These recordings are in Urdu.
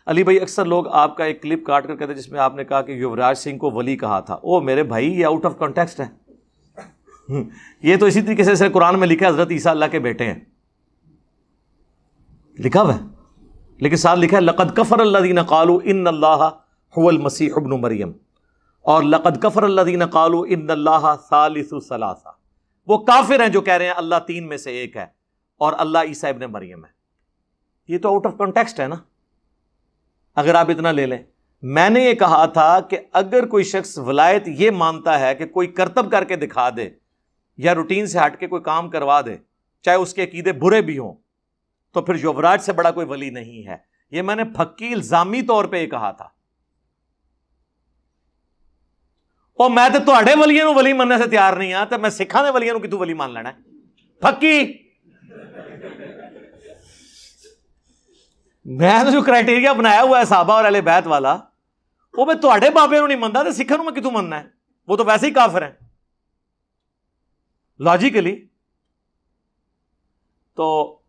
علی بھائی اکثر لوگ آپ کا ایک کلپ کاٹ کر کہتے ہیں جس میں آپ نے کہا کہ یوراج سنگھ کو ولی کہا تھا. او میرے بھائی یہ آؤٹ آف کانٹیکسٹ ہے. یہ تو اسی طریقے سے قرآن میں لکھا ہے حضرت عیسیٰ اللہ کے بیٹے ہیں, لکھا ہوا ہے, لیکن ساتھ لکھا ہے لقد کفر الذین قالوا ان اللہ هو المسیح ابن مریم, اور لقد کفر الذین قالوا ان اللہ ثالث ثلاثہ. وہ کافر ہیں جو کہہ رہے ہیں اللہ تین میں سے ایک ہے اور اللہ عیسیٰ ابن مریم ہے. یہ تو آؤٹ آف کانٹیکسٹ ہے نا. اگر آپ اتنا لے لیں, میں نے یہ کہا تھا کہ اگر کوئی شخص ولایت یہ مانتا ہے کہ کوئی کرتب کر کے دکھا دے یا روٹین سے ہٹ کے کوئی کام کروا دے, چاہے اس کے عقیدے برے بھی ہوں, تو پھر یوراج سے بڑا کوئی ولی نہیں ہے. یہ میں نے پھکی الزامی طور پہ یہ کہا تھا. اور میں تو تہاڈے ولیاں نو ولی مننے سے تیار نہیں ہاں, تو میں سکھاں دے ولیاں نو کتوں ولی مان لینا ہے. پھکی میں جو کرائٹیریا بنایا ہوا ہے صحابہ اور اہل بیت والا, وہ میں تہاڈے بابے نو نہیں منتا, تو سکھاں نو میں کتوں مننا ہے؟ وہ تو ویسے ہی کافر ہیں لاجیکلی. تو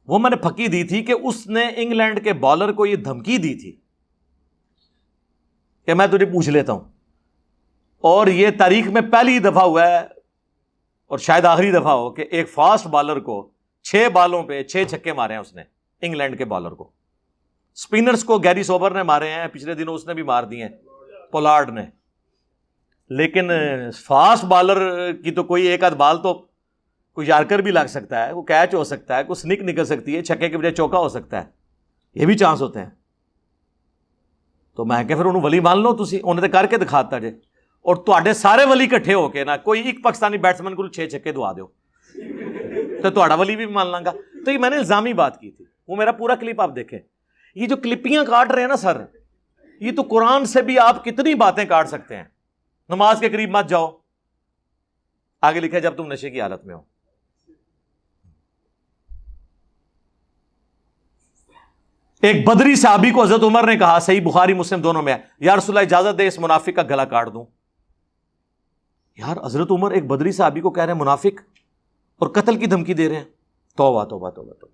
وہ میں نے پھکی دی تھی کہ اس نے انگلینڈ کے بالر کو یہ دھمکی دی تھی کہ میں تجھے پوچھ لیتا ہوں, اور یہ تاریخ میں پہلی دفعہ ہوا ہے اور شاید آخری دفعہ ہو کہ ایک فاسٹ بالر کو 6 بالوں پہ 6 چھکے مارے ہیں اس نے, انگلینڈ کے بالر کو. سپنرز کو گیری سوبر نے مارے ہیں, پچھلے دنوں اس نے بھی مار دیے ہیں, پولارڈ نے. لیکن فاسٹ بالر کی تو کوئی ایک آدھ بال تو کوئی یارکر بھی لگ سکتا ہے, وہ کیچ ہو سکتا ہے, کوئی سنک نکل سکتی ہے, چھکے کے بجائے چوکا ہو سکتا ہے, یہ بھی چانس ہوتے ہیں. تو میں کہ پھر انہوں ولی مان لو تسی, انہیں تو کر کے دکھاتا جے. اور تواڈے سارے ولی کٹھے ہو کے نا کوئی ایک پاکستانی بیٹسمین کو 6 چھکے دوا دیو تو تہاڈا ولی بھی مان لاں گا. تو یہ میں نے الزامی بات کی تھی. وہ میرا پورا کلپ آپ دیکھیں. یہ جو کلپیاں کاٹ رہے ہیں نا سر, یہ تو قرآن سے بھی آپ کتنی باتیں کاٹ سکتے ہیں. نماز کے قریب مت جاؤ, آگے لکھا ہے جب تم نشے کی حالت میں ہو. ایک بدری صحابی کو حضرت عمر نے کہا, صحیح بخاری مسلم دونوں میں ہے, یا رسول اللہ اجازت دے اس منافق کا گلا کاٹ دوں. یار حضرت عمر ایک بدری صحابی کو کہہ رہے ہیں منافق اور قتل کی دھمکی دے رہے ہیں. توبہ توبہ توبہ توبہ.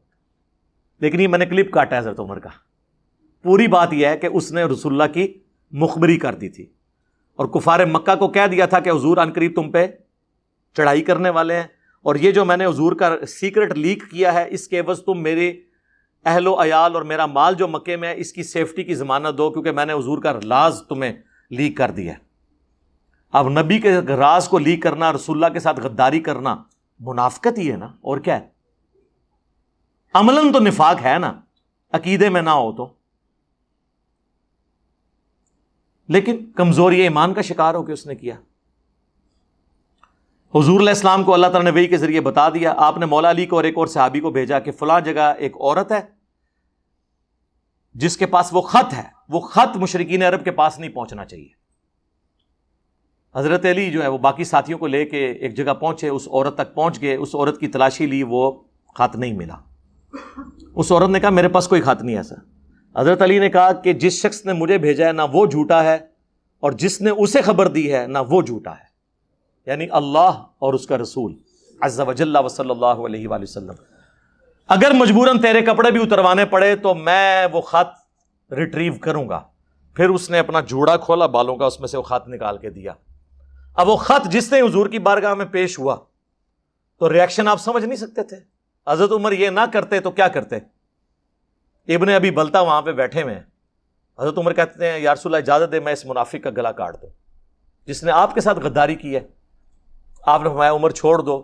لیکن یہ میں نے کلپ کاٹا ہے حضرت عمر کا. پوری بات یہ ہے کہ اس نے رسول اللہ کی مخبری کر دی تھی اور کفار مکہ کو کہہ دیا تھا کہ حضور ان قریب تم پہ چڑھائی کرنے والے ہیں, اور یہ جو میں نے حضور کا سیکرٹ لیک کیا ہے اس کے عوض تم میرے اہل و عیال اور میرا مال جو مکے میں ہے اس کی سیفٹی کی ضمانت دو, کیونکہ میں نے حضور کا راز تمہیں لیک کر دیا ہے. اب نبی کے راز کو لیک کرنا, رسول اللہ کے ساتھ غداری کرنا منافقت ہی ہے نا, اور کیا ہے؟ عملاً تو نفاق ہے نا, عقیدے میں نہ ہو تو. لیکن کمزوری ایمان کا شکار ہو کے اس نے کیا. حضور علیہ السلام کو اللہ تعالیٰ نے وحی کے ذریعے بتا دیا. آپ نے مولا علی کو اور ایک اور صحابی کو بھیجا کہ فلاں جگہ ایک عورت ہے جس کے پاس وہ خط ہے, وہ خط مشرکین عرب کے پاس نہیں پہنچنا چاہیے. حضرت علی جو ہے وہ باقی ساتھیوں کو لے کے ایک جگہ پہنچے, اس عورت تک پہنچ گئے, اس عورت کی تلاشی لی, وہ خط نہیں ملا. اس عورت نے کہا میرے پاس کوئی خط نہیں ایسا. حضرت علی نے کہا کہ جس شخص نے مجھے بھیجا ہے نہ وہ جھوٹا ہے, اور جس نے اسے خبر دی ہے نہ وہ جھوٹا ہے, یعنی اللہ اور اس کا رسول عز وجل و صلی اللہ علیہ وآلہ وسلم. اگر مجبوراً تیرے کپڑے بھی اتروانے پڑے تو میں وہ خط ریٹریو کروں گا. پھر اس نے اپنا جوڑا کھولا بالوں کا, اس میں سے وہ خط نکال کے دیا. اب وہ خط جس نے حضور کی بارگاہ میں پیش ہوا تو ریاکشن آپ سمجھ نہیں سکتے تھے. حضرت عمر یہ نہ کرتے تو کیا کرتے؟ ابن ابی بلتا وہاں پہ بیٹھے ہوئے ہیں. حضرت عمر کہتے ہیں یا رسول اللہ اجازت دے میں اس منافق کا گلا کاٹ دوں جس نے آپ کے ساتھ غداری کی ہے. آپ نے فرمایا عمر چھوڑ دو,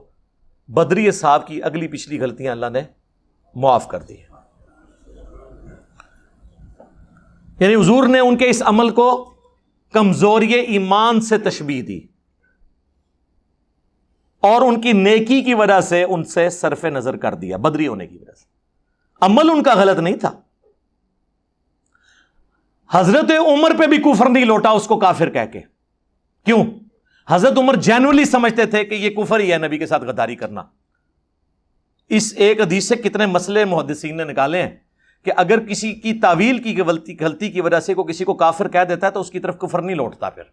بدری صاحب کی اگلی پچھلی غلطیاں اللہ نے معاف کر دی. یعنی حضور نے ان کے اس عمل کو کمزوری ایمان سے تشبیہ دی اور ان کی نیکی کی وجہ سے ان سے صرف نظر کر دیا, بدری ہونے کی وجہ سے. عمل ان کا غلط نہیں تھا. حضرت عمر پہ بھی کفر نہیں لوٹا اس کو کافر کہہ کے. کیوں؟ حضرت عمر جینولی سمجھتے تھے کہ یہ کفر ہی ہے نبی کے ساتھ غداری کرنا. اس ایک حدیث سے کتنے مسئلے محدثین نے نکالے ہیں کہ اگر کسی کی تعویل کی غلطی کی وجہ سے کسی کو کافر کہہ دیتا ہے تو اس کی طرف کفر نہیں لوٹتا. پھر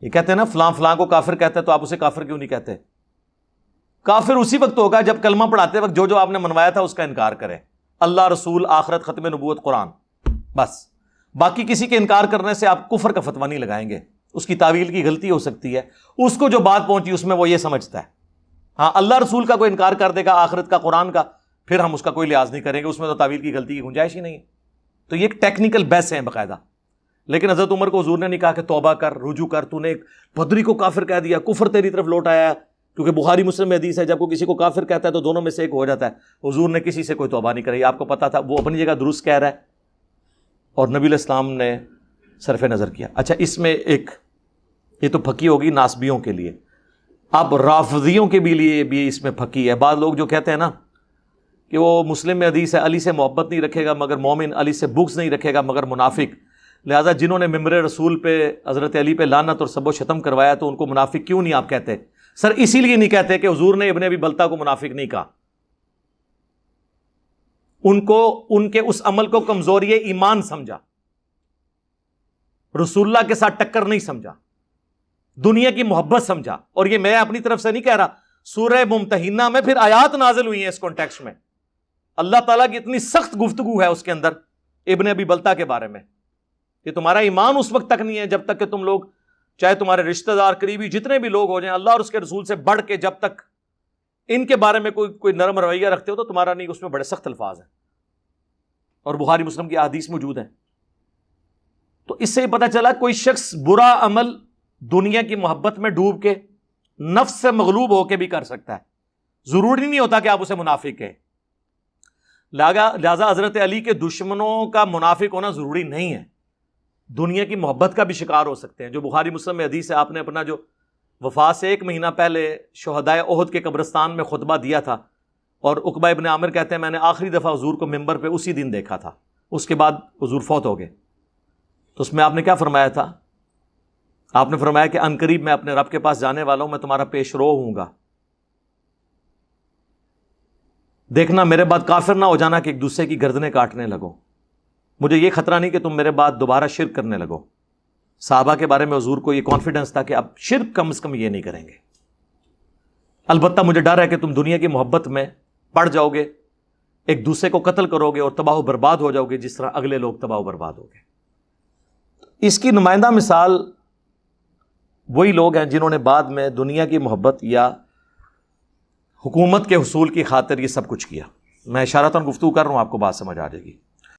یہ کہتے ہیں نا فلاں فلاں کو کافر کہتا ہے تو آپ اسے کافر کیوں نہیں کہتے؟ کافر اسی وقت ہوگا جب کلمہ پڑھاتے وقت جو آپ نے منوایا تھا اس کا انکار کرے. اللہ رسول آخرت ختم نبوت قرآن، بس۔ باقی کسی کے انکار کرنے سے آپ کفر کا فتویٰ نہیں لگائیں گے، اس کی تعویل کی غلطی ہو سکتی ہے، اس کو جو بات پہنچی اس میں وہ یہ سمجھتا ہے۔ ہاں اللہ رسول کا کوئی انکار کر دے گا، آخرت کا، قرآن کا، پھر ہم اس کا کوئی لحاظ نہیں کریں گے، اس میں تو تعویل کی غلطی کی گنجائش ہی نہیں ہے۔ تو یہ ایک ٹیکنیکل بحث ہے باقاعدہ۔ لیکن حضرت عمر کو حضور نے نہیں کہا کہ توبہ کر، رجوع کر، تو نے ایک پدری کو کافر کہہ دیا، کفر تیری طرف لوٹ آیا ہے، کیونکہ بخاری مسلم میں حدیث ہے جب کوئی کسی کو کافر کہتا ہے تو دونوں میں سے ایک ہو جاتا ہے۔ حضور نے کسی سے کوئی توبہ نہیں کرائی، آپ کو پتا تھا وہ اپنی جگہ درست کہہ رہا ہے اور نبی علیہ السلام نے صرف نظر کیا۔ اچھا اس میں ایک، یہ تو پھکی ہوگی ناسبیوں کے لیے، اب رافضیوں کے بھی لیے بھی اس میں پھکی ہے۔ بعض لوگ جو کہتے ہیں نا کہ وہ مسلم میں حدیث ہے علی سے محبت نہیں رکھے گا مگر مومن، علی سے بغض نہیں رکھے گا مگر منافق، لہٰذا جنہوں نے ممبر رسول پہ حضرت علی پہ لعنت اور سب و شتم کروایا تو ان کو منافق کیوں نہیں آپ کہتے؟ سر اسی لیے نہیں کہتے کہ حضور نے ابن ابی بلتہ کو منافق نہیں کہا، ان کے اس عمل کو کمزوری ایمان سمجھا، رسول اللہ کے ساتھ ٹکر نہیں سمجھا، دنیا کی محبت سمجھا۔ اور یہ میں اپنی طرف سے نہیں کہہ رہا، سورہ ممتحنہ میں پھر آیات نازل ہوئی ہیں اس کانٹیکسٹ میں، اللہ تعالیٰ کی اتنی سخت گفتگو ہے اس کے اندر ابن ابی بلتہ کے بارے میں کہ تمہارا ایمان اس وقت تک نہیں ہے جب تک کہ تم لوگ، چاہے تمہارے رشتہ دار قریبی جتنے بھی لوگ ہو جائیں، اللہ اور اس کے رسول سے بڑھ کے جب تک ان کے بارے میں کوئی نرم رویہ رکھتے ہو تو تمہارا نہیں، اس میں بڑے سخت الفاظ ہیں اور بخاری مسلم کی احادیث موجود ہیں۔ تو اس سے یہ پتہ چلا کوئی شخص برا عمل دنیا کی محبت میں ڈوب کے، نفس سے مغلوب ہو کے بھی کر سکتا ہے، ضروری نہیں ہوتا کہ آپ اسے منافق کہیں۔ لہذا حضرت علی کے دشمنوں کا منافق ہونا ضروری نہیں ہے، دنیا کی محبت کا بھی شکار ہو سکتے ہیں۔ جو بخاری مسلم میں حدیث ہے، آپ نے اپنا جو وفات سے 1 مہینہ پہلے شہدائے احد کے قبرستان میں خطبہ دیا تھا، اور عقبہ ابن عامر کہتے ہیں میں نے آخری دفعہ حضور کو ممبر پہ اسی دن دیکھا تھا، اس کے بعد حضور فوت ہو گئے۔ تو اس میں آپ نے کیا فرمایا تھا؟ آپ نے فرمایا کہ ان قریب میں اپنے رب کے پاس جانے والا ہوں، میں تمہارا پیش رو ہوں گا، دیکھنا میرے بعد کافر نہ ہو جانا کہ ایک دوسرے کی گردنیں کاٹنے لگو، مجھے یہ خطرہ نہیں کہ تم میرے بعد دوبارہ شرک کرنے لگو۔ صحابہ کے بارے میں حضور کو یہ کانفیڈنس تھا کہ اب شرک کم از کم یہ نہیں کریں گے، البتہ مجھے ڈر ہے کہ تم دنیا کی محبت میں پڑ جاؤ گے، ایک دوسرے کو قتل کرو گے اور تباہ و برباد ہو جاؤ گے جس طرح اگلے لوگ تباہ و برباد ہو گئے۔ اس کی نمائندہ مثال وہی لوگ ہیں جنہوں نے بعد میں دنیا کی محبت یا حکومت کے حصول کی خاطر یہ سب کچھ کیا۔ میں اشارتاً گفتگو کر رہا ہوں، آپ کو بات سمجھ آ جائے گی۔